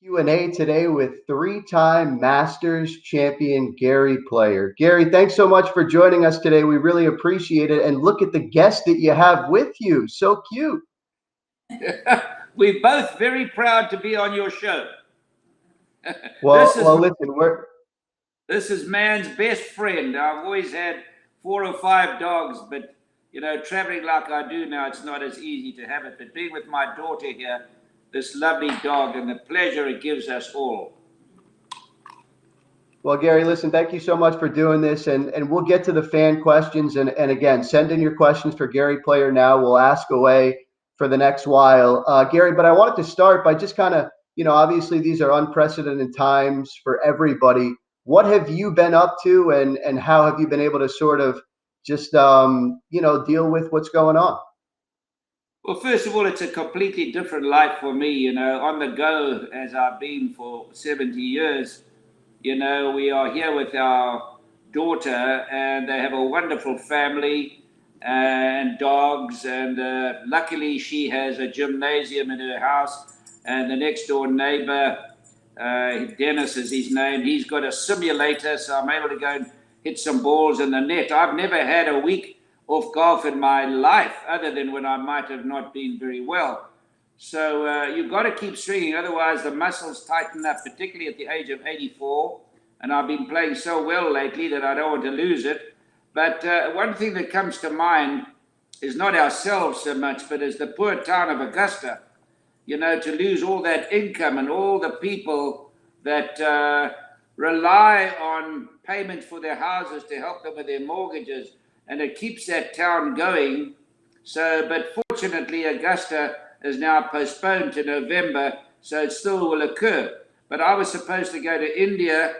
Q&A today with three-time Masters champion Gary Player. Gary, thanks so much for joining us today. We really appreciate it. And look at the guest that you have with you. So cute. We're both very proud to be on your show. Well, this is well, listen, we're this is man's best friend. I've always had 4 or 5 dogs, but traveling like I do now, it's not as easy to have it. But being with my daughter here, this lovely dog, and the pleasure it gives us all. well, Gary, listen, thank you so much for doing this. And we'll get to the fan questions. And again, send in your questions for Gary Player now. We'll ask away for the next while. Gary, but I wanted to start by just kind of, obviously these are unprecedented times for everybody. What have you been up to and how have you been able to sort of just, deal with what's going on? Well, first of all, it's a completely different life for me, on the go as I've been for 70 years. We are here with our daughter, and they have a wonderful family and dogs. And luckily, she has a gymnasium in her house. And the next door neighbor, Dennis is his name, he's got a simulator, so I'm able to go and hit some balls in the net. I've never had a week off golf in my life, other than when I might have not been very well. So you've got to keep swinging, otherwise the muscles tighten up, particularly at the age of 84. And I've been playing so well lately that I don't want to lose it. But one thing that comes to mind is not ourselves so much, but as the poor town of Augusta, to lose all that income and all the people that rely on payment for their houses to help them with their mortgages, and it keeps that town going. So, but fortunately, Augusta is now postponed to November, so it still will occur. But I was supposed to go to India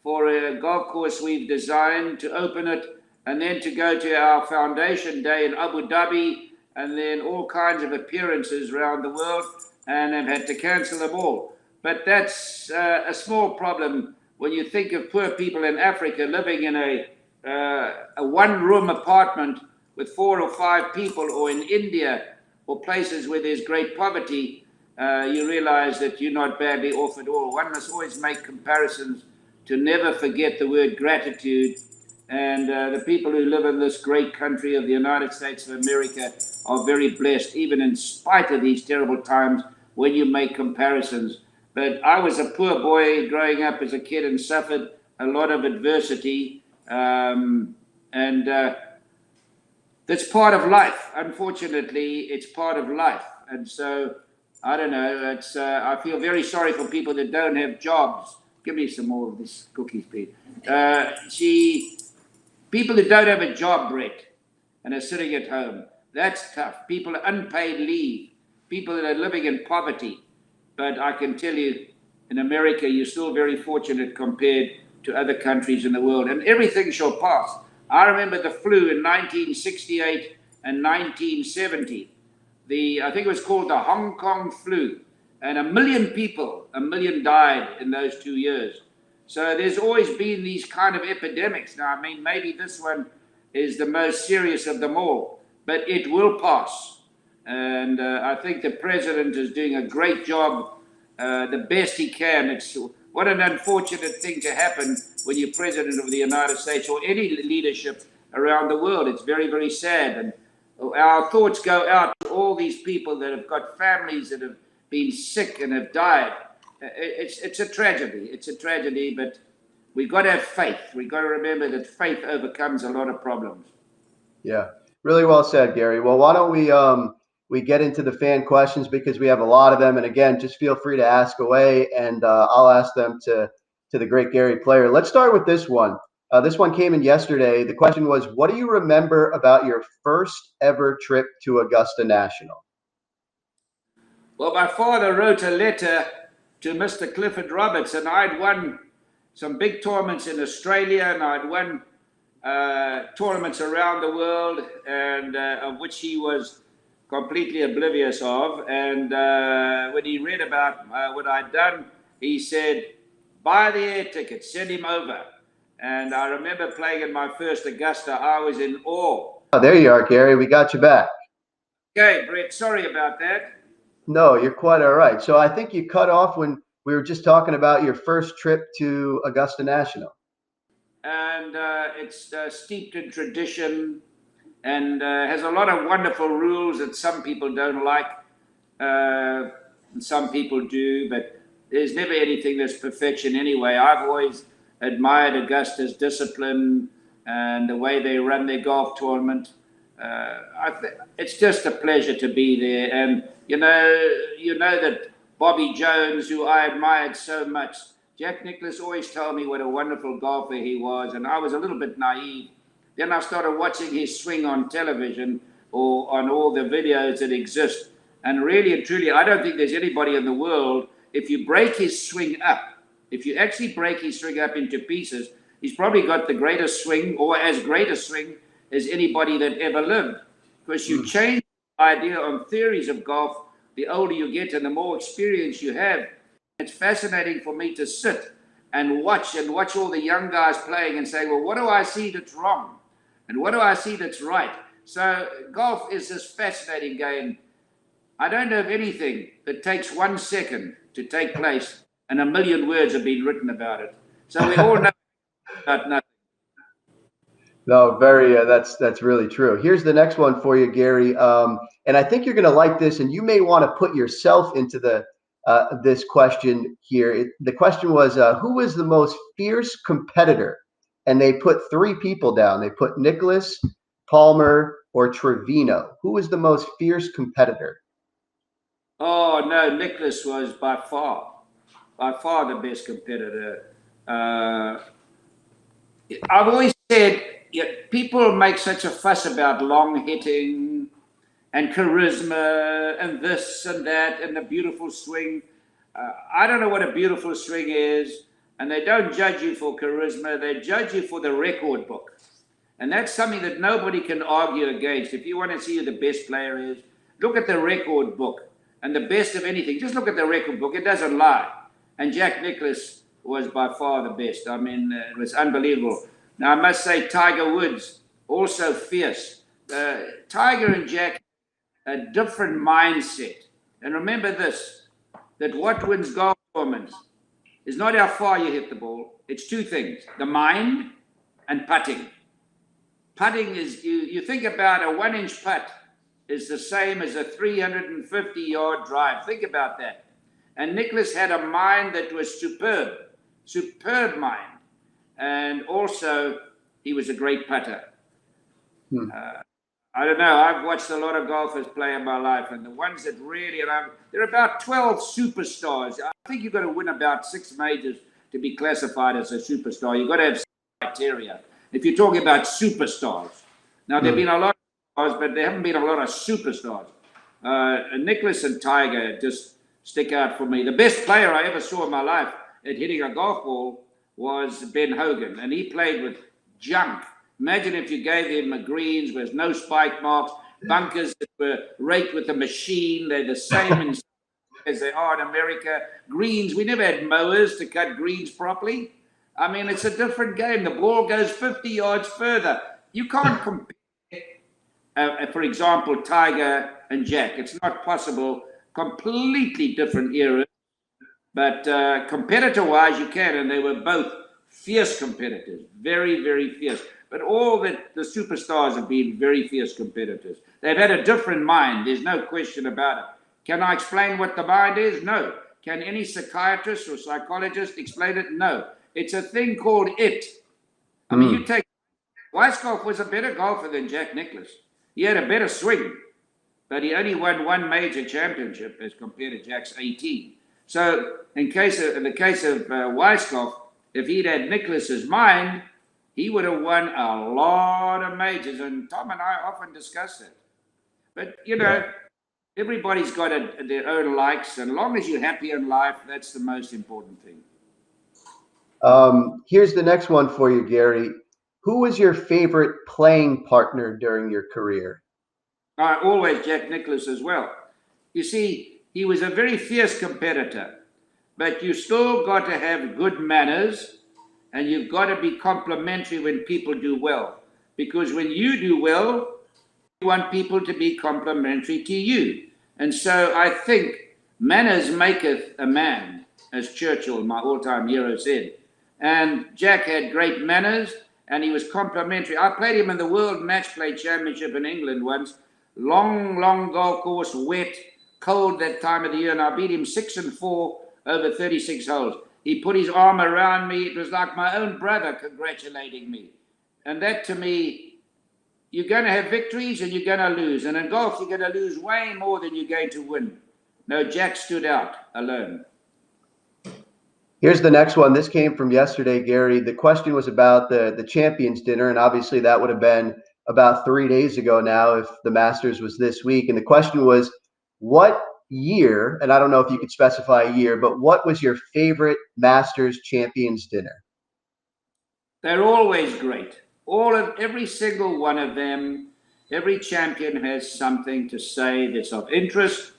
for a golf course we've designed to open it, and then to go to our foundation day in Abu Dhabi, and then all kinds of appearances around the world, and I've had to cancel them all. But that's a small problem when you think of poor people in Africa living in a one-room apartment with 4 or 5 people, or in India, or places where there's great poverty. You realize that you're not badly off at all. One must always make comparisons to never forget the word gratitude. And the people who live in this great country of the United States of America are very blessed, even in spite of these terrible times when you make comparisons. But I was a poor boy growing up as a kid and suffered a lot of adversity. And that's part of life. Unfortunately, it's part of life. And so, I don't know, it's I feel very sorry for people that don't have jobs. Give me some more of this cookies, Pete. People that don't have a job, Brett, and are sitting at home, that's tough. People unpaid leave, people that are living in poverty. But I can tell you, in America, you're still very fortunate compared to other countries in the world, and everything shall pass. I remember the flu in 1968 and 1970. I think it was called the Hong Kong flu, and a million died in those 2 years. So there's always been these kind of epidemics. Now, I mean, maybe this one is the most serious of them all, but it will pass. And I think the president is doing a great job, the best he can. It's what an unfortunate thing to happen when you're president of the United States or any leadership around the world. It's very, very sad. And our thoughts go out to all these people that have got families that have been sick and have died. It's a tragedy. It's a tragedy, but we've got to have faith. We've got to remember that faith overcomes a lot of problems. Yeah, really well said, Gary. Well, why don't we get into the fan questions because we have a lot of them. And again, just feel free to ask away, and I'll ask them to the great Gary Player. Let's start with this one. This one came in yesterday. The question was, what do you remember about your first ever trip to Augusta National? Well, my father wrote a letter to Mr. Clifford Roberts, and I'd won some big tournaments in Australia, and I'd won tournaments around the world, and of which he was completely oblivious of. And when he read about what I'd done, he said, buy the air ticket, send him over. And I remember playing in my first Augusta. I was in awe. Oh, there you are, Gary. We got you back. Okay, Brett, sorry about that. No, you're quite all right. So I think you cut off when We were just talking about your first trip to Augusta National. And it's steeped in tradition and has a lot of wonderful rules that some people don't like, and some people do, but there's never anything that's perfection anyway. I've always admired Augusta's discipline and the way they run their golf tournament. It's just a pleasure to be there. And you know that Bobby Jones, who I admired so much, Jack Nicklaus always told me what a wonderful golfer he was, and I was a little bit naive. Then I started watching his swing on television or on all the videos that exist. And really and truly, I don't think there's anybody in the world, if you break his swing up, if you actually break his swing up into pieces, he's probably got the greatest swing or as great a swing as anybody that ever lived. Because you change the idea on theories of golf, the older you get and the more experience you have. It's fascinating for me to sit and watch all the young guys playing and say, well, what do I see that's wrong? And what do I see that's right? So golf is this fascinating game. I don't know of anything that takes 1 second to take place and a million words have been written about it. So we all know about nothing. No, that's really true. Here's the next one for you, Gary. And I think you're going to like this, and you may want to put yourself into this question here. The question was, who was the most fierce competitor? And they put 3 people down. They put Nicklaus, Palmer, or Trevino. Who was the most fierce competitor? Oh, no, Nicklaus was by far the best competitor. I've always said, people make such a fuss about long hitting and charisma and this and that and the beautiful swing. I don't know what a beautiful swing is, and they don't judge you for charisma. They judge you for the record book. And that's something that nobody can argue against. If you want to see who the best player is, look at the record book. And the best of anything, just look at the record book. It doesn't lie. And Jack Nicklaus was by far the best. I mean, it was unbelievable. Now, I must say, Tiger Woods, also fierce. Tiger and Jack, a different mindset. And remember this, that what wins golf tournaments is not how far you hit the ball. It's 2 things, the mind and putting. Putting is, you think about a 1-inch putt is the same as a 350-yard drive. Think about that. And Nicklaus had a mind that was superb mind. And also, he was a great putter. I don't know. I've watched a lot of golfers play in my life, and the ones that really, there are about 12 superstars. I think you've got to win about 6 majors to be classified as a superstar. You've got to have criteria. If you're talking about superstars. Now, there have been a lot of stars, but there haven't been a lot of superstars. Nicklaus and Tiger just stick out for me. The best player I ever saw in my life at hitting a golf ball was Ben Hogan, and he played with junk. Imagine if you gave him greens with no spike marks, bunkers that were raked with a machine. They're the same as they are in America. Greens, we never had mowers to cut greens properly. I mean, it's a different game. The ball goes 50 yards further. You can't compare, for example, Tiger and Jack. It's not possible. Completely different eras. But competitor-wise, you can. And they were both fierce competitors. Very, very fierce. But all the superstars have been very fierce competitors. They've had a different mind. There's no question about it. Can I explain what the mind is? No. Can any psychiatrist or psychologist explain it? No. It's a thing called it. I mean, you take... Weiskopf was a better golfer than Jack Nicklaus. He had a better swing, but he only won 1 major championship as compared to Jack's 18. So in the case of Weiskopf, if he'd had Nicklaus's mind, he would have won a lot of majors, and Tom and I often discuss it. But, everybody's got their own likes, and as long as you're happy in life, that's the most important thing. Here's the next one for you, Gary. Who was your favorite playing partner during your career? Always Jack Nicklaus as well. You see, he was a very fierce competitor, but you still got to have good manners, and you've got to be complimentary when people do well. Because when you do well, you want people to be complimentary to you. And so I think manners maketh a man. as Churchill, my all-time hero, said. And Jack had great manners, and he was complimentary. I played him in the World Match Play Championship in England once. Long, long golf course, wet, cold that time of the year, and I beat him 6-4 over 36 holes. He put his arm around me. It was like my own brother congratulating me. And that, to me, you're going to have victories and you're going to lose. And in golf, you're going to lose way more than you're going to win. No, Jack stood out alone. Here's the next one. This came from yesterday, Gary. The question was about the Champions dinner, and obviously that would have been about 3 days ago now if the Masters was this week. And the question was, what year, and I don't know if you could specify a year, but what was your favorite Masters Champions dinner? They're always great. Every single one of them, every champion has something to say that's of interest.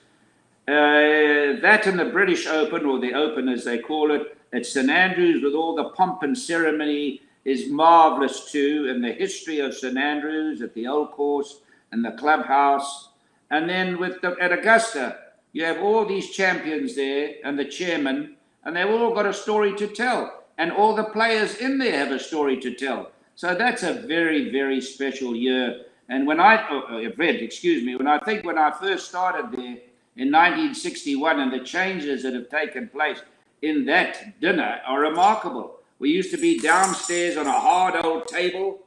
That and the British Open, or the Open as they call it, at St Andrews with all the pomp and ceremony is marvelous too, and the history of St Andrews at the old course and the clubhouse. And then at Augusta, you have all these champions there and the chairman, and they've all got a story to tell. And all the players in there have a story to tell. So that's a very, very special year. And when I think when I first started there in 1961 and the changes that have taken place in that dinner are remarkable. We used to be downstairs on a hard old table,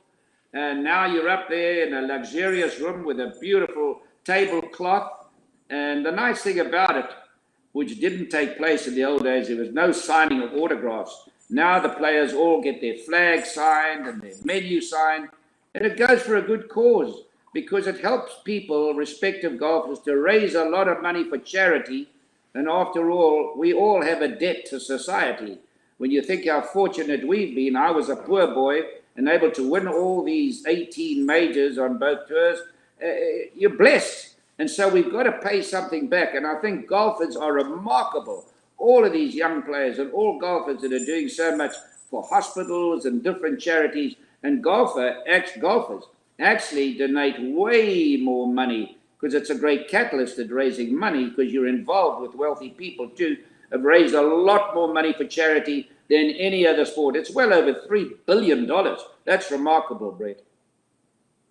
and now you're up there in a luxurious room with a beautiful tablecloth. And the nice thing about it, which didn't take place in the old days, there was no signing of autographs. Now the players all get their flag signed and their menu signed, and it goes for a good cause because it helps people, respective golfers, to raise a lot of money for charity. And after all, we all have a debt to society. When you think how fortunate we've been, I was a poor boy and able to win all these 18 majors on both tours. You're blessed. And so we've got to pay something back. And I think golfers are remarkable. All of these young players and all golfers that are doing so much for hospitals and different charities. And golfers actually donate way more money because it's a great catalyst at raising money because you're involved with wealthy people too. Have raised a lot more money for charity than any other sport. It's well over $3 billion. That's remarkable, Brett.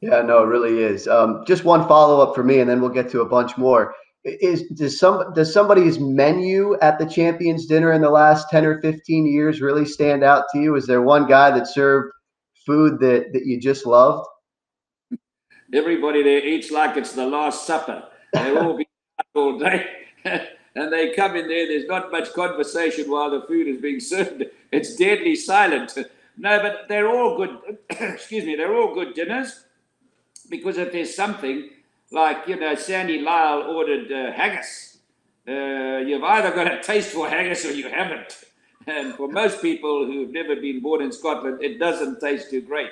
Yeah, no, it really is. Just one follow-up for me, and then we'll get to a bunch more. Does somebody's menu at the Champions dinner in the last 10 or 15 years really stand out to you? Is there one guy that served food that you just loved? Everybody there eats like it's the Last Supper. They all be all day. And they come in there, there's not much conversation while the food is being served. It's deadly silent. No, but they're all good, they're all good dinners. Because if there's something like, Sandy Lyle ordered haggis, you've either got a taste for haggis or you haven't. And for most people who've never been born in Scotland, it doesn't taste too great.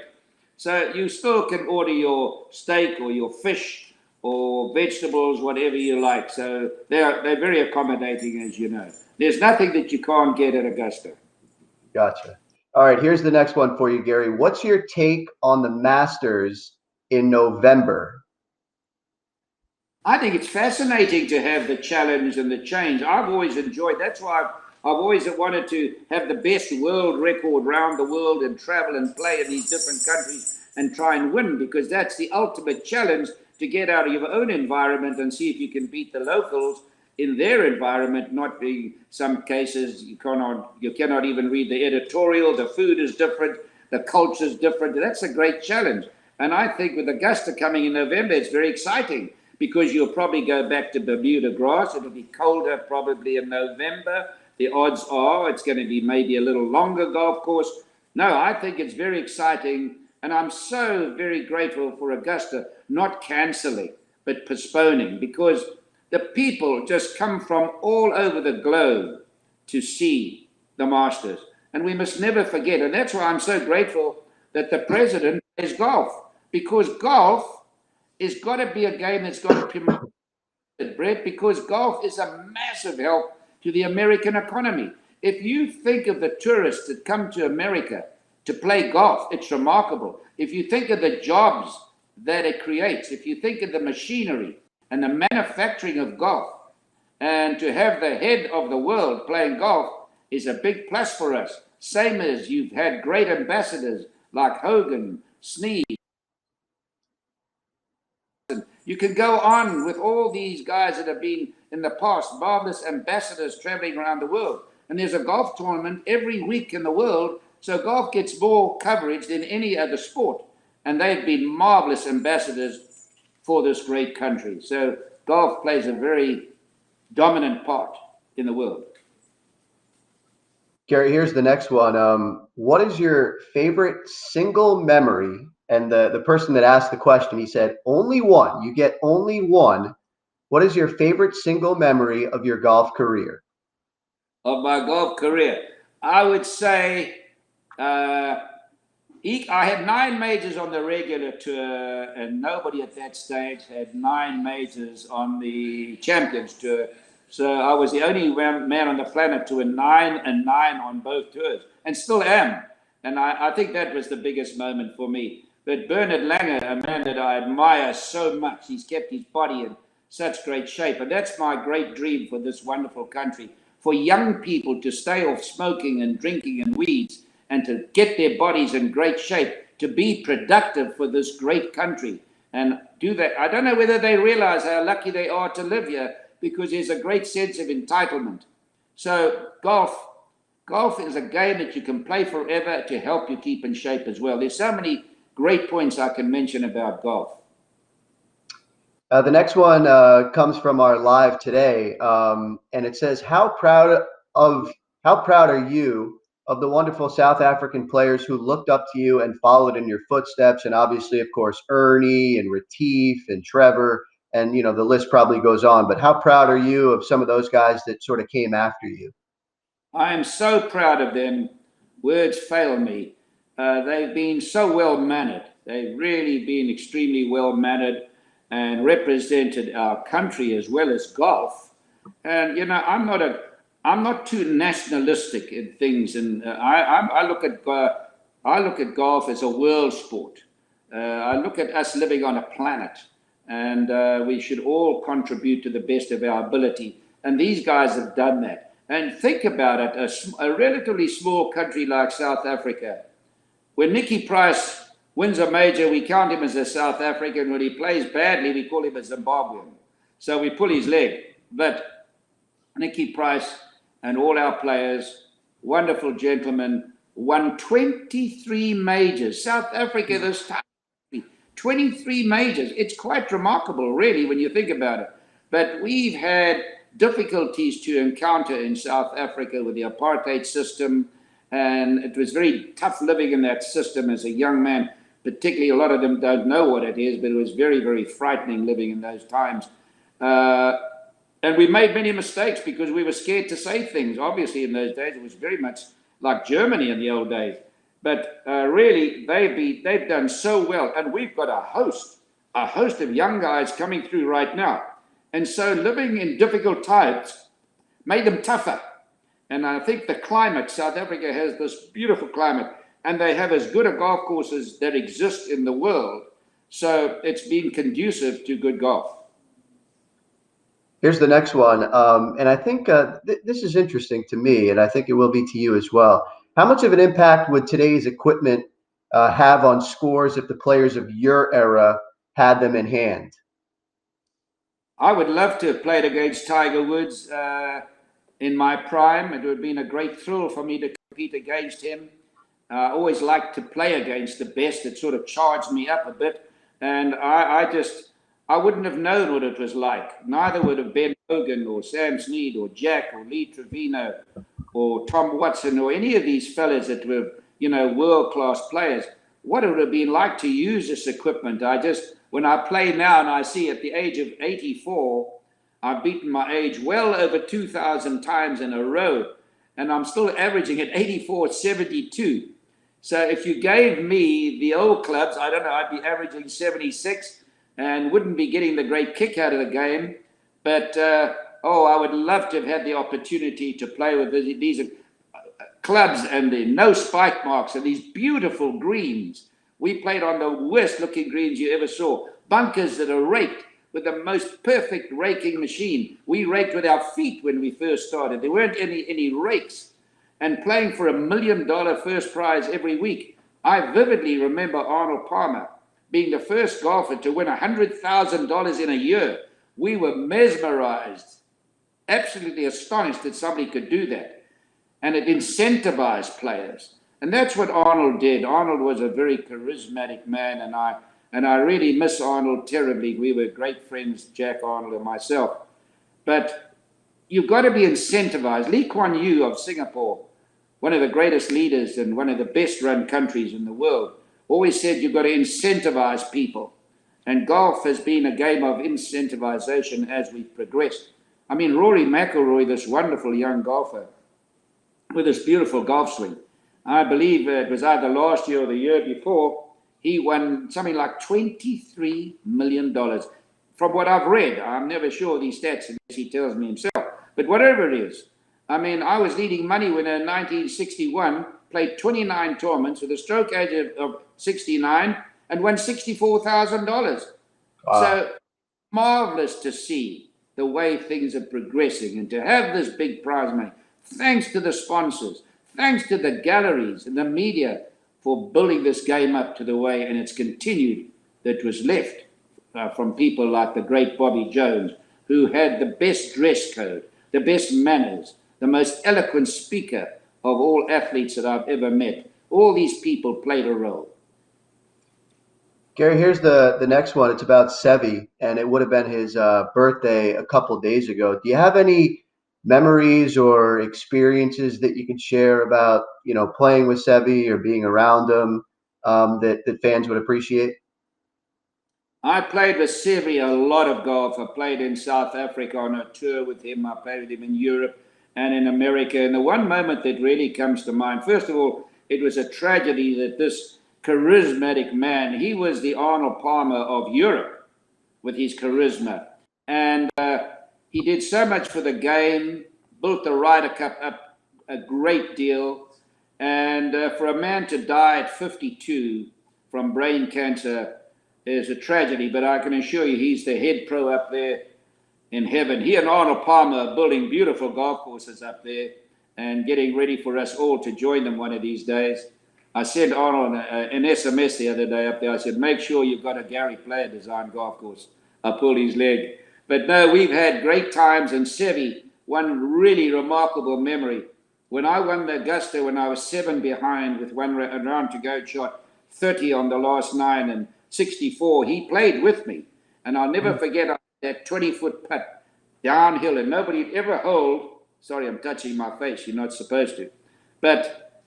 So you still can order your steak or your fish or vegetables, whatever you like. So they're very accommodating, as you know. There's nothing that you can't get at Augusta. Gotcha. All right, here's the next one for you, Gary. What's your take on the Masters in November? I think it's fascinating to have the challenge and the change. I've always enjoyed. That's why I've always wanted to have the best world record around the world and travel and play in these different countries and try and win, because that's the ultimate challenge, to get out of your own environment and see if you can beat the locals in their environment. Not being some cases you cannot even read the editorial. The food is different, the culture is different. That's a great challenge. And I think with Augusta coming in November, it's very exciting because you'll probably go back to Bermuda grass. It'll be colder probably in November. The odds are it's going to be maybe a little longer golf course. No, I think it's very exciting. And I'm so very grateful for Augusta not cancelling, but postponing, because the people just come from all over the globe to see the Masters. And we must never forget. And that's why I'm so grateful that the president plays golf, because golf has got to be a game that's got to promote it, Brett, because golf is a massive help to the American economy. If you think of the tourists that come to America to play golf, it's remarkable. If you think of the jobs that it creates, if you think of the machinery and the manufacturing of golf, and to have the head of the world playing golf, is a big plus for us. Same as you've had great ambassadors like Hogan, Sneed. You can go on with all these guys that have been in the past, marvelous ambassadors traveling around the world. And there's a golf tournament every week in the world, so golf gets more coverage than any other sport. And they've been marvelous ambassadors for this great country. So golf plays a very dominant part in the world. Gary, here's the next one. What is your favorite single memory? And the person that asked the question, he said, only one. You get only one. What is your favorite single memory of your golf career? Of my golf career, I would say I had 9 majors on the regular tour, and nobody at that stage had 9 majors on the Champions Tour. So I was the only man on the planet to win 9 and 9 on both tours, and still am. And I think that was the biggest moment for me. But Bernard Langer, a man that I admire so much, he's kept his body in such great shape. And that's my great dream for this wonderful country, for young people to stay off smoking and drinking and weeds and to get their bodies in great shape, to be productive for this great country and do that. I don't know whether they realize how lucky they are to live here, because there's a great sense of entitlement. So golf is a game that you can play forever to help you keep in shape as well. There's so many great points I can mention about golf. The next one comes from our live today, and it says, how proud are you of the wonderful South African players who looked up to you and followed in your footsteps? And obviously, of course, Ernie and Retief and Trevor, and the list probably goes on. But how proud are you of some of those guys that sort of came after you? I am so proud of them. Words fail me. They've been so well mannered. They've really been extremely well mannered and represented our country as well as golf. And I'm not too nationalistic in things, and I look at golf as a world sport. I look at us living on a planet, and we should all contribute to the best of our ability. And these guys have done that. And think about it, a relatively small country like South Africa. When Nicky Price wins a major, we count him as a South African. When he plays badly, we call him a Zimbabwean. So we pull his leg. But Nicky Price and all our players, wonderful gentlemen, won 23 majors. South Africa this time, 23 majors. It's quite remarkable, really, when you think about it. But we've had difficulties to encounter in South Africa with the apartheid system, and it was very tough living in that system as a young man. Particularly, a lot of them don't know what it is, but it was very, very frightening living in those times. And we made many mistakes because we were scared to say things. Obviously, in those days, it was very much like Germany in the old days. But really, they've done so well, and we've got a host of young guys coming through right now. And so living in difficult times made them tougher. And I think the climate, South Africa has this beautiful climate, and they have as good a golf courses that exist in the world. So it's been conducive to good golf. Here's the next one. And I think this is interesting to me, and I think it will be to you as well. How much of an impact would today's equipment have on scores if the players of your era had them in hand? I would love to have played against Tiger Woods in my prime. It would have been a great thrill for me to compete against him. I always liked to play against the best. It sort of charged me up a bit. And I wouldn't have known what it was like. Neither would have Ben Hogan or Sam Snead or Jack or Lee Trevino or Tom Watson or any of these fellas that were, world-class players. What it would have been like to use this equipment. When I play now and I see at the age of 84, I've beaten my age well over 2,000 times in a row, and I'm still averaging at 84.72. So if you gave me the old clubs, I don't know, I'd be averaging 76 and wouldn't be getting the great kick out of the game. But, I would love to have had the opportunity to play with these clubs and the no spike marks and these beautiful greens. We played on the worst looking greens you ever saw. Bunkers that are raked with the most perfect raking machine. We raked with our feet when we first started. There weren't any rakes. and playing for $1 million first prize every week. I vividly remember Arnold Palmer being the first golfer to win $100,000 in a year. We were mesmerized, absolutely astonished that somebody could do that. And it incentivized players. And that's what Arnold did. Arnold was a very charismatic man, and I really miss Arnold terribly. We were great friends, Jack Arnold and myself. But you've got to be incentivized. Lee Kuan Yew of Singapore, one of the greatest leaders and one of the best run countries in the world, always said you've got to incentivize people. And golf has been a game of incentivization as we progressed. I mean, Rory McIlroy, this wonderful young golfer with this beautiful golf swing, I believe it was either last year or the year before, he won something like $23 million. From what I've read, I'm never sure of these stats unless he tells me himself. But whatever it is, I mean, I was leading money when in 1961, played 29 tournaments with a stroke age of 69 and won $64,000. Wow. So marvelous to see the way things are progressing and to have this big prize money. Thanks to the sponsors, thanks to the galleries and the media for building this game up to the way, and it's continued, that was left from people like the great Bobby Jones, who had the best dress code, the best manners, the most eloquent speaker of all athletes that I've ever met. All these people played a role. Gary, here's the next one. It's about Seve, and it would have been his birthday a couple days ago. Do you have any memories or experiences that you can share about, playing with Seve or being around him that fans would appreciate? I played with Seve a lot of golf. I played in South Africa on a tour with him. I played with him in Europe and in America. And the one moment that really comes to mind, first of all, it was a tragedy that this charismatic man, he was the Arnold Palmer of Europe with his charisma. And he did so much for the game, built the Ryder Cup up a great deal. And for a man to die at 52 from brain cancer is a tragedy, but I can assure you he's the head pro up there in heaven. He and Arnold Palmer are building beautiful golf courses up there and getting ready for us all to join them one of these days. I sent Arnold an SMS the other day up there. I said, make sure you've got a Gary Player designed golf course. I pulled his leg. But no, we've had great times. And Seve, one really remarkable memory. When I won the Augusta when I was 7 behind with one round to go, shot 30 on the last 9 and 64, he played with me. And I'll never forget that 20-foot putt downhill, and nobody'd ever hold, sorry, I'm touching my face, you're not supposed to, but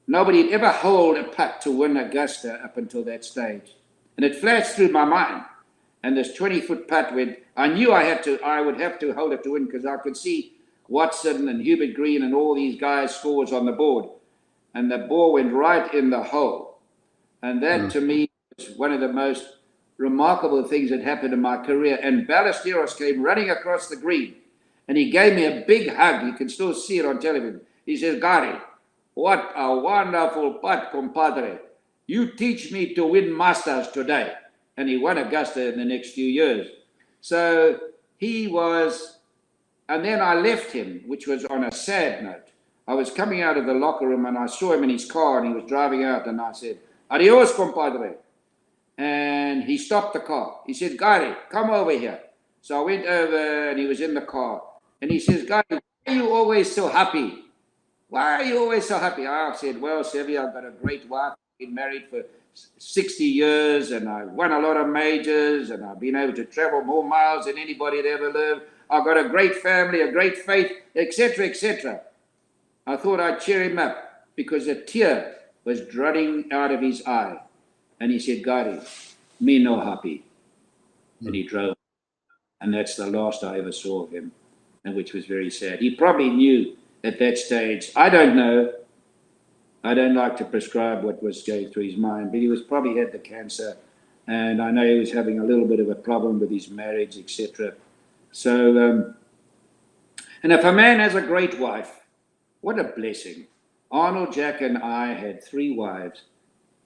nobody'd ever hold a putt to win Augusta up until that stage. And it flashed through my mind. And this 20-foot putt went, I knew I would have to hold it to win because I could see Watson and Hubert Green and all these guys' scores on the board. And the ball went right in the hole. And that to me was one of the most remarkable things that happened in my career. And Ballesteros came running across the green and he gave me a big hug. You can still see it on television. He says, Gary, what a wonderful putt, compadre. You teach me to win Masters today. And he won Augusta in the next few years. So he was, and then I left him, which was on a sad note. I was coming out of the locker room and I saw him in his car and he was driving out and I said, adios, compadre. And he stopped the car. He said, Gary, come over here. So I went over and he was in the car. And he says, Gary, why are you always so happy? Why are you always so happy? I said, well, Seve, I've got a great wife. I've been married for 60 years and I've won a lot of majors and I've been able to travel more miles than anybody that ever lived. I've got a great family, a great faith, etc., etc. I thought I'd cheer him up because a tear was running out of his eye. And he said, Gary, me no happy. And he drove. And that's the last I ever saw of him, and which was very sad. He probably knew at that stage, I don't know, I don't like to prescribe what was going through his mind, but he was probably had the cancer. And I know he was having a little bit of a problem with his marriage, etc. So, and if a man has a great wife, what a blessing. Arnold, Jack, and I had 3 wives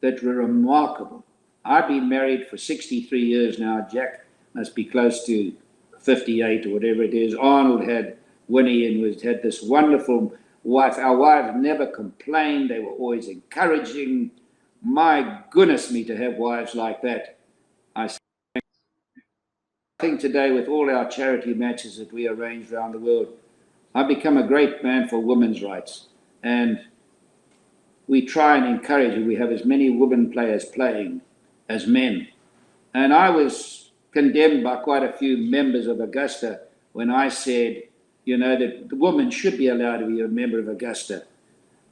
that were remarkable. I've been married for 63 years now. Jack must be close to 58 or whatever it is. Arnold had Winnie and had this wonderful wife. Our wives never complained. They were always encouraging. My goodness me, to have wives like that. I think today, with all our charity matches that we arrange around the world, I've become a great man for women's rights. And we try and encourage it. We have as many women players playing as men. And I was condemned by quite a few members of Augusta when I said, that the woman should be allowed to be a member of Augusta,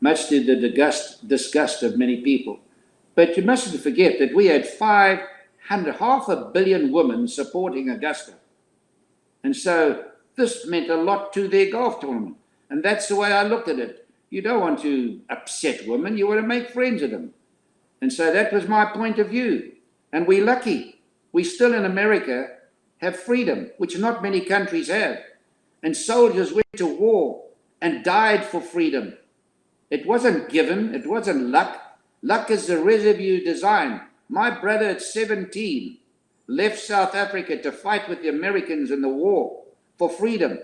much to the disgust of many people. But you mustn't forget that we had 500 million women supporting Augusta. And so this meant a lot to their golf tournament. And that's the way I looked at it. You don't want to upset women, you want to make friends of them. And so that was my point of view. And we're lucky. We still in America have freedom, which not many countries have. And soldiers went to war and died for freedom. It wasn't given, it wasn't luck. Luck is the reservoir design. My brother at 17 left South Africa to fight with the Americans in the war for freedom.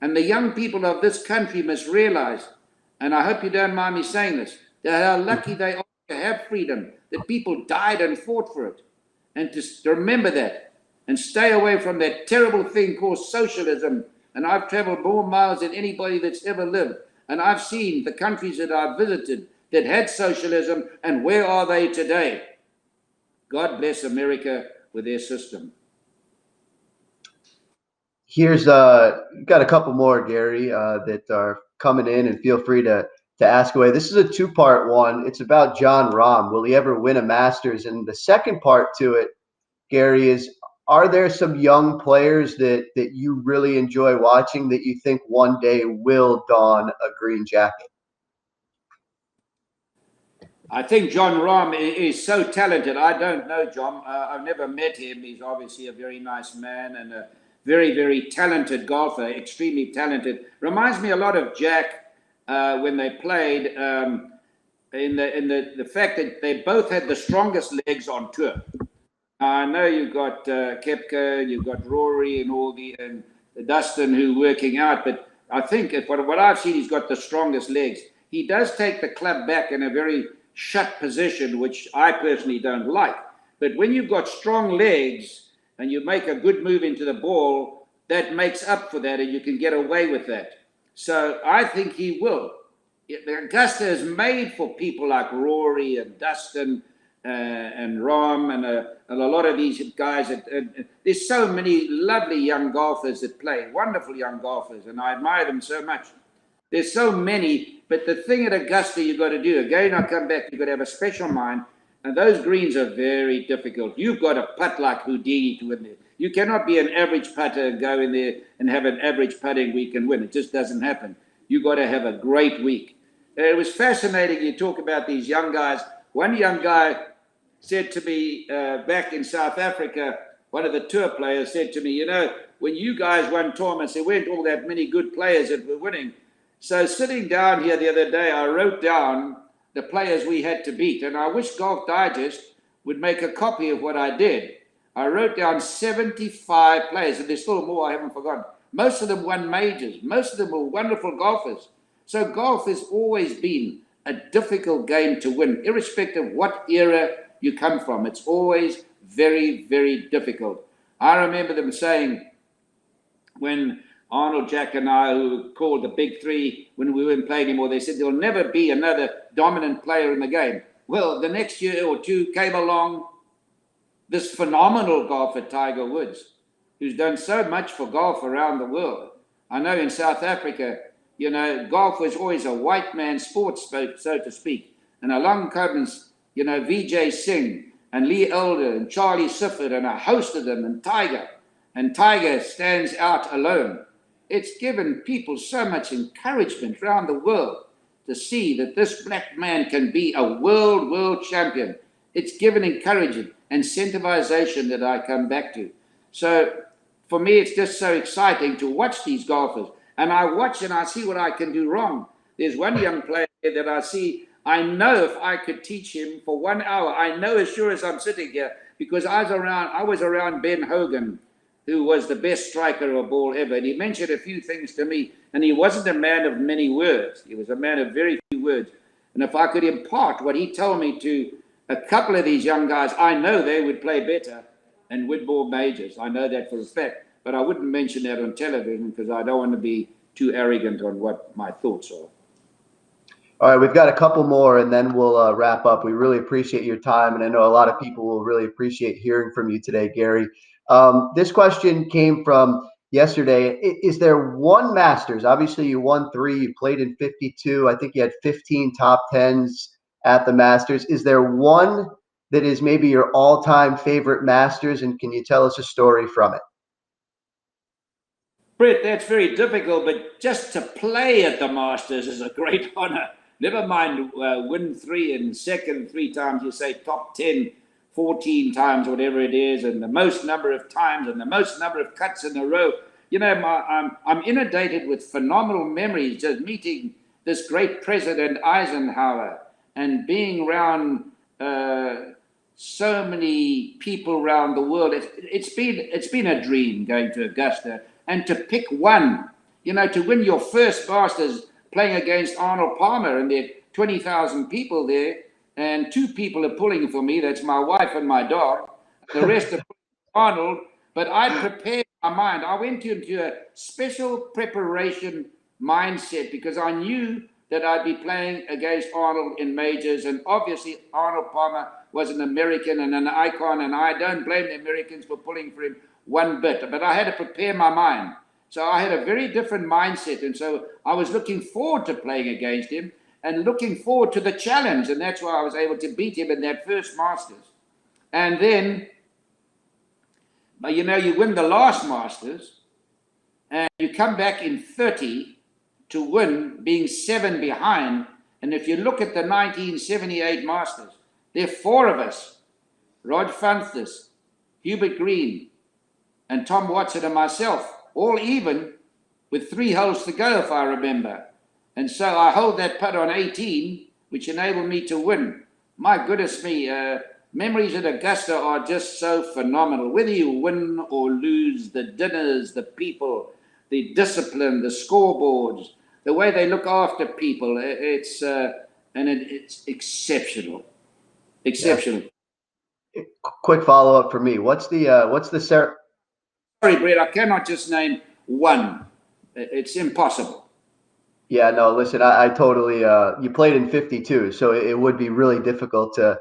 And the young people of this country must realize, and I hope you don't mind me saying this, that how lucky they are to have freedom, that people died and fought for it. And to remember that and stay away from that terrible thing called socialism. And I've traveled more miles than anybody that's ever lived. And I've seen the countries that I've visited that had socialism, and where are they today? God bless America with their system. Here's got a couple more, Gary, that are coming in, and feel free to ask away. This is a two-part one. It's about Jon Rahm. Will he ever win a Masters? And the second part to it, Gary, is are there some young players that you really enjoy watching that you think one day will don a green jacket? I think Jon Rahm is so talented. I don't know Jon. I've never met him. He's obviously a very nice man and a very, very talented golfer, extremely talented. Reminds me a lot of Jack when they played in the fact that they both had the strongest legs on tour. I know you've got Koepka, you've got Rory and Dustin who working out, but I think what I've seen, he's got the strongest legs. He does take the club back in a very shut position, which I personally don't like. But when you've got strong legs and you make a good move into the ball, that makes up for that, and you can get away with that. So I think he will. Augusta is made for people like Rory and Dustin and Rahm and a lot of these guys. There's so many lovely young golfers that play, wonderful young golfers, and I admire them so much. There's so many, but the thing at Augusta you've got to do, again, I come back, you've got to have a special mind, and those greens are very difficult. You've got to putt like Houdini to win there. You cannot be an average putter and go in there and have an average putting week and win. It just doesn't happen. You've got to have a great week. It was fascinating. You talk about these young guys. One young guy said to me back in South Africa, one of the tour players said to me, when you guys won tournaments, there weren't all that many good players that were winning. So sitting down here the other day, I wrote down the players we had to beat. And I wish Golf Digest would make a copy of what I did. I wrote down 75 players, and there's still more I haven't forgotten. Most of them won majors. Most of them were wonderful golfers. So golf has always been a difficult game to win, irrespective of what era you come from. It's always very, very difficult. I remember them saying when Arnold, Jack, and I, who were called the Big Three, when we weren't playing anymore, they said there'll never be another dominant player in the game. Well, the next year or two came along this phenomenal golfer, Tiger Woods, who's done so much for golf around the world. I know in South Africa, golf was always a white man's sport, so to speak. And along comes, Vijay Singh and Lee Elder and Charlie Sifford and a host of them, and Tiger. And Tiger stands out alone. It's given people so much encouragement around the world to see that this black man can be a world champion. It's given encouragement and incentivization that I come back to. So for me, it's just so exciting to watch these golfers. And I watch and I see what I can do wrong. There's one young player that I see, I know if I could teach him for 1 hour, I know as sure as I'm sitting here, because I was around Ben Hogan who was the best striker of a ball ever. And he mentioned a few things to me, and he wasn't a man of many words. He was a man of very few words. And if I could impart what he told me to a couple of these young guys, I know they would play better and win more majors. I know that for a fact. But I wouldn't mention that on television because I don't want to be too arrogant on what my thoughts are. All right, we've got a couple more and then we'll wrap up. We really appreciate your time, and I know a lot of people will really appreciate hearing from you today, Gary. This question came from yesterday. Is there one Masters? Obviously, you won 3. You played in 52. I think you had 15 top 10s at the Masters. Is there one that is maybe your all-time favorite Masters, and can you tell us a story from it? Brett, that's very difficult, but just to play at the Masters is a great honor. Never mind win 3 and second 3 times, you say top 10, 14 times, whatever it is, and the most number of times and the most number of cuts in a row. You know, I'm inundated with phenomenal memories just meeting this great President Eisenhower and being around so many people around the world. It's been a dream going to Augusta, and to pick one, you know, to win your first Masters playing against Arnold Palmer, and there are 20,000 people there, and 2 people are pulling for me. That's my wife and my dog. The rest are Arnold. But I prepared my mind. I went into a special preparation mindset because I knew that I'd be playing against Arnold in majors, and obviously Arnold Palmer was an American and an icon, and I don't blame the Americans for pulling for him one bit, but I had to prepare my mind. So I had a very different mindset, and so I was looking forward to playing against him and looking forward to the challenge, and that's why I was able to beat him in that first Masters. And then, you know, you win the last Masters, and you come back in 30 to win, being 7 behind. And if you look at the 1978 Masters, there are 4 of us, Rod Funthus, Hubert Green, and Tom Watson and myself, all even with 3 holes to go, if I remember. And so I hold that putt on 18, which enabled me to win. My goodness me, memories at Augusta are just so phenomenal. Whether you win or lose, the dinners, the people, the discipline, the scoreboards, the way they look after people, it's exceptional. Exceptional. Yeah. Quick follow-up for me. What's the Sorry, Brett, I cannot just name one. It's impossible. Yeah, no, listen, I totally, you played in 52, so it would be really difficult to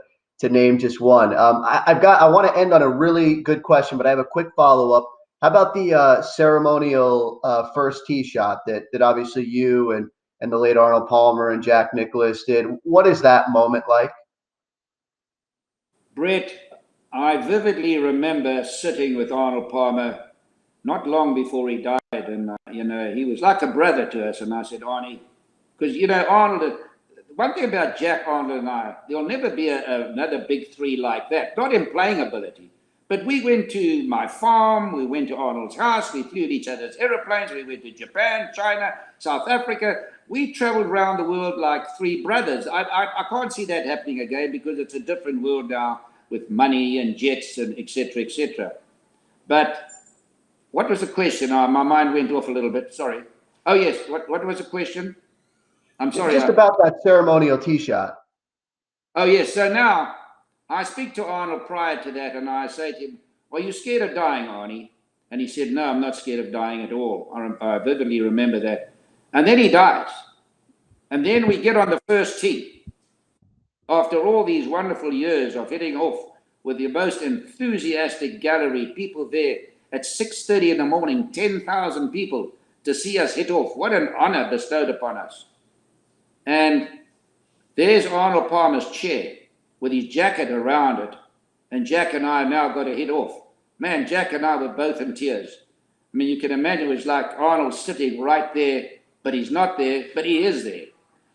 name just one. I want to end on a really good question, but I have a quick follow-up. How about the ceremonial first tee shot that obviously you and the late Arnold Palmer and Jack Nicklaus did? What is that moment like? Brett, I vividly remember sitting with Arnold Palmer not long before he died, and you know, he was like a brother to us. And I said, Arnie, because you know, Arnold. One thing about Jack, Arnold, and I, there'll never be another big 3 like that. Not in playing ability, but we went to my farm, we went to Arnold's house, we flew in each other's aeroplanes, we went to Japan, China, South Africa. We traveled around the world like 3 brothers. I can't see that happening again because it's a different world now with money and jets and et cetera. But what was the question? My mind went off a little bit. Sorry. Oh, yes. What was the question? I'm sorry. Just about that ceremonial tee shot. Oh, yes. So now I speak to Arnold prior to that, and I say to him, are you scared of dying, Arnie? And he said, no, I'm not scared of dying at all. I vividly remember that. And then he dies. And then we get on the first tee. After all these wonderful years of hitting off with the most enthusiastic gallery, people there at 6:30 in the morning, 10,000 people to see us hit off. What an honor bestowed upon us. And there's Arnold Palmer's chair with his jacket around it. And Jack and I now got to hit off. Man, Jack and I were both in tears. I mean, you can imagine it was like Arnold sitting right there, but he's not there, but he is there.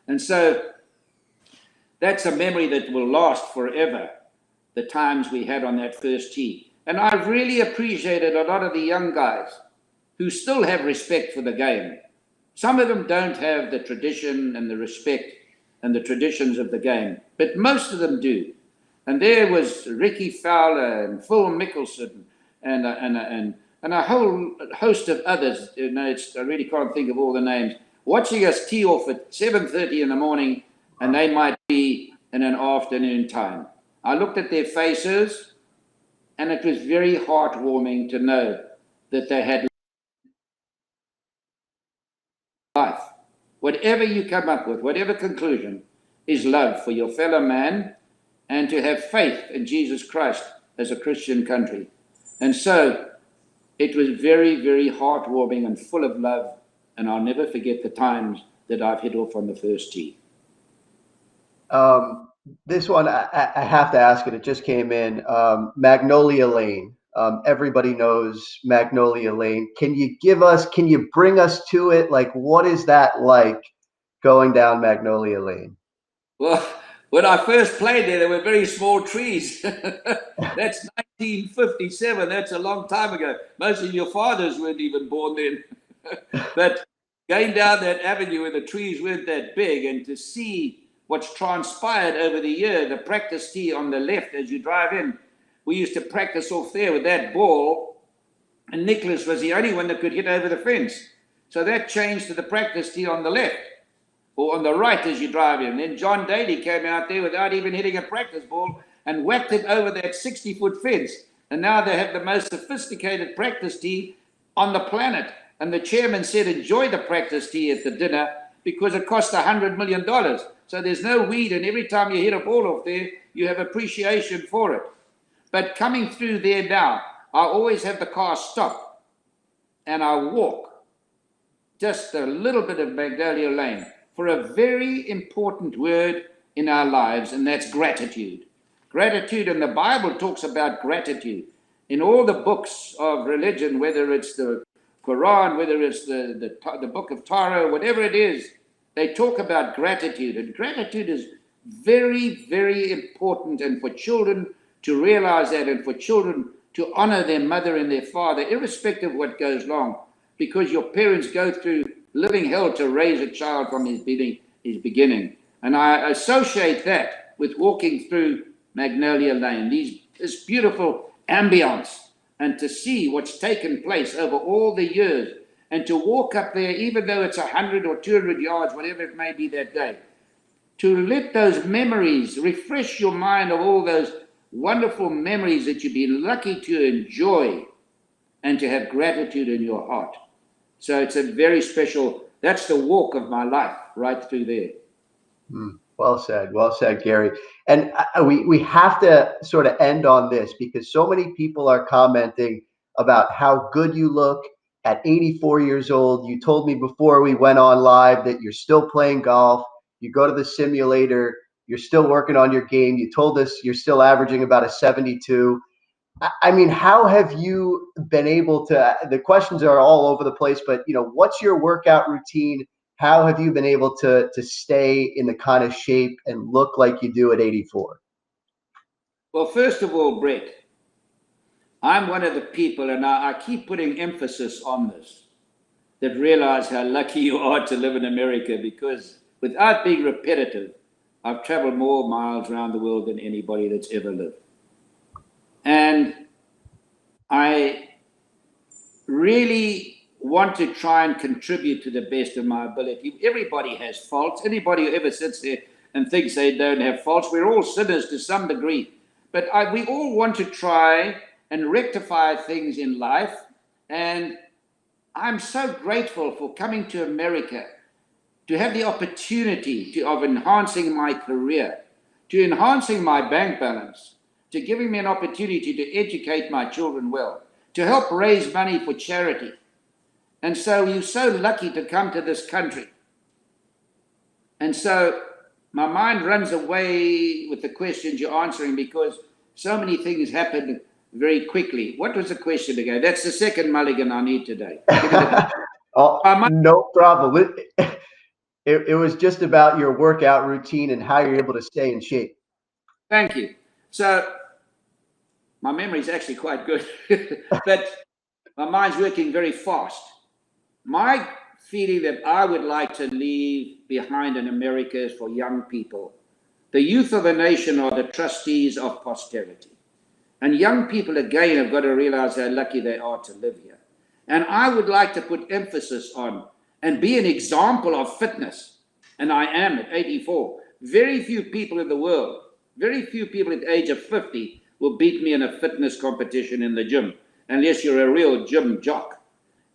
And so that's a memory that will last forever, the times we had on that first tee. And I really appreciated a lot of the young guys who still have respect for the game. Some of them don't have the tradition and the respect and the traditions of the game, but most of them do. And there was Ricky Fowler and Phil Mickelson and and a whole host of others. I really can't think of all the names. Watching us tee off at 7:30 in the morning, and they might be in an afternoon time. I looked at their faces, and it was very heartwarming to know that they had life. Whatever you come up with, whatever conclusion, is love for your fellow man and to have faith in Jesus Christ as a Christian country. And so it was very, very heartwarming and full of love. And I'll never forget the times that I've hit off on the first tee. This one, I have to ask it. It just came in. Magnolia Lane. Everybody knows Magnolia Lane. Can you bring us to it? Like, what is that like going down Magnolia Lane? Well, when I first played there were very small trees. That's 1957. That's a long time ago. Most of your fathers weren't even born then. But going down that avenue where the trees weren't that big, and to see what's transpired over the year, the practice tee on the left as you drive in, we used to practice off there with that ball, and Nicklaus was the only one that could hit over the fence. So that changed to the practice tee on the left, or on the right as you drive in. Then John Daly came out there without even hitting a practice ball and whacked it over that 60-foot fence. And now they have the most sophisticated practice tee on the planet. And the chairman said, enjoy the practice tee at the dinner because it costs $100 million. So there's no weed, and every time you hit a ball off there, you have appreciation for it. But coming through there now, I always have the car stop and I walk just a little bit of Magnolia Lane for a very important word in our lives, and that's gratitude. Gratitude, and the Bible talks about gratitude. In all the books of religion, whether it's the Quran, whether it's the book of Torah, whatever it is, they talk about gratitude. And gratitude is very, very important, and for children to realize that, and for children to honor their mother and their father, irrespective of what goes wrong, because your parents go through living hell to raise a child from his beginning. And I associate that with walking through Magnolia Lane, this beautiful ambience, and to see what's taken place over all the years, and to walk up there, even though it's 100 or 200 yards, whatever it may be that day, to let those memories refresh your mind of all those wonderful memories that you've been lucky to enjoy, and to have gratitude in your heart. So it's a very special, that's the walk of my life right through there. Well said, Gary. And we have to sort of end on this because so many people are commenting about how good you look at 84 years old. You told me before we went on live that you're still playing golf. You go to the simulator. You're still working on your game. You told us you're still averaging about a 72. I mean, how have you been able to, the questions are all over the place, but what's your workout routine? How have you been able to stay in the kind of shape and look like you do at 84? Well, first of all, Brett, I'm one of the people, and I keep putting emphasis on this, that realize how lucky you are to live in America, because without being repetitive, I've traveled more miles around the world than anybody that's ever lived. And I really want to try and contribute to the best of my ability. Everybody has faults. Anybody who ever sits there and thinks they don't have faults, we're all sinners to some degree. But we all want to try and rectify things in life. And I'm so grateful for coming to America, to have the opportunity of enhancing my career, to enhancing my bank balance, to giving me an opportunity to educate my children well, to help raise money for charity. And so you're so lucky to come to this country. And so my mind runs away with the questions you're answering because so many things happen very quickly. What was the question again? That's the second mulligan I need today. No problem. It was just about your workout routine and how you're able to stay in shape. Thank you. So my memory is actually quite good, but my mind's working very fast. My feeling that I would like to leave behind in America is for young people. The youth of a nation are the trustees of posterity. And young people, again, have got to realize how lucky they are to live here. And I would like to put emphasis on and be an example of fitness. And I am at 84. Very few people in the world, very few people at the age of 50 will beat me in a fitness competition in the gym, unless you're a real gym jock.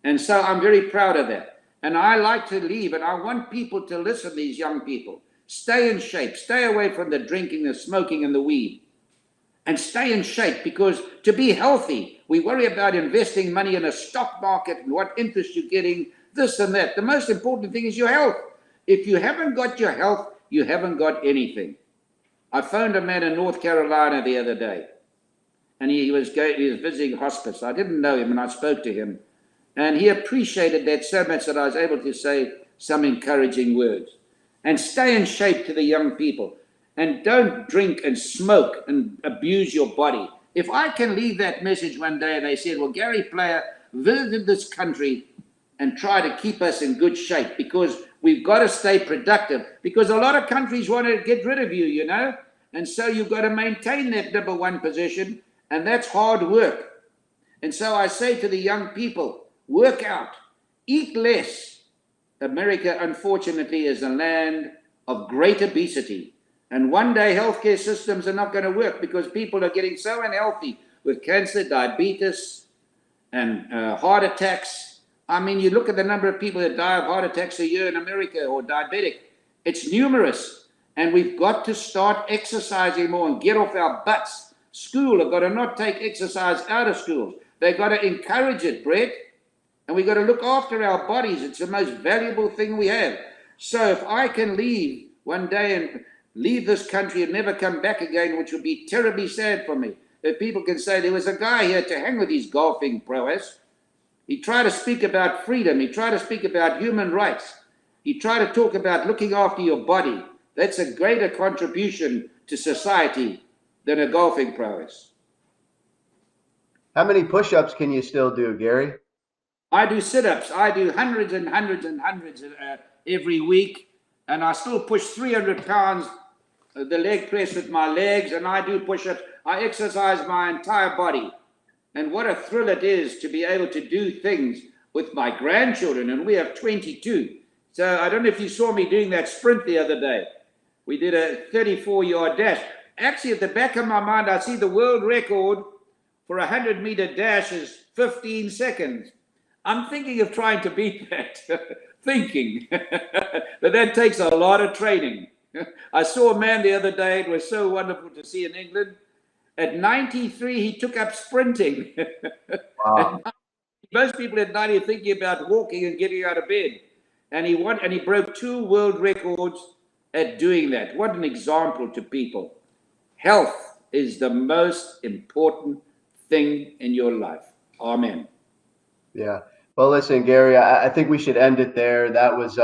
And so I'm very proud of that. And I like to leave, and I want people to listen, these young people. Stay in shape. Stay away from the drinking, the smoking, and the weed. And stay in shape, because to be healthy, we worry about investing money in a stock market and what interest you're getting, this and that. The most important thing is your health. If you haven't got your health, you haven't got anything. I phoned a man in North Carolina the other day, and he was visiting hospice. I didn't know him, and I spoke to him. And he appreciated that so much that I was able to say some encouraging words. And stay in shape to the young people. And don't drink and smoke and abuse your body. If I can leave that message one day and they said, well, Gary Player visited this country and try to keep us in good shape, because we've got to stay productive, because a lot of countries want to get rid of you, you know, and so you've got to maintain that number one position, and that's hard work. And so I say to the young people, work out, eat less. America, unfortunately, is a land of great obesity. And one day healthcare systems are not going to work, because people are getting so unhealthy with cancer, diabetes, and heart attacks. I mean, you look at the number of people that die of heart attacks a year in America, or diabetic. It's numerous. And we've got to start exercising more and get off our butts. School have got to not take exercise out of schools. They've got to encourage it, Brett. And we've got to look after our bodies. It's the most valuable thing we have. So if I can leave one day and leave this country and never come back again, which would be terribly sad for me, if people can say, there was a guy here to hang with his golfing prowess. He tried to speak about freedom. He tried to speak about human rights. He tried to talk about looking after your body. That's a greater contribution to society than a golfing prowess. How many push-ups can you still do, Gary? I do sit-ups. I do hundreds and hundreds and hundreds every week, and I still push 300 pounds, the leg press with my legs, and I do push-ups. I exercise my entire body, and what a thrill it is to be able to do things with my grandchildren, and we have 22. So I don't know if you saw me doing that sprint the other day. We did a 34-yard dash. Actually, at the back of my mind, I see the world record for a 100-meter dash is 15 seconds. I'm thinking of trying to beat that, thinking, but that takes a lot of training. I saw a man the other day, it was so wonderful to see in England. At 93, he took up sprinting. Wow. Most people at 90 are thinking about walking and getting out of bed. And he broke 2 world records at doing that. What an example to people. Health is the most important thing in your life. Amen. Yeah. Well, listen, Gary, I think we should end it there. That was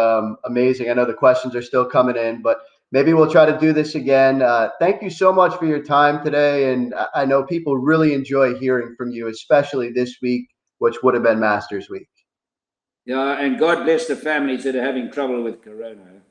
amazing. I know the questions are still coming in, but maybe we'll try to do this again. Thank you so much for your time today. And I know people really enjoy hearing from you, especially this week, which would have been Masters Week. Yeah, and God bless the families that are having trouble with Corona.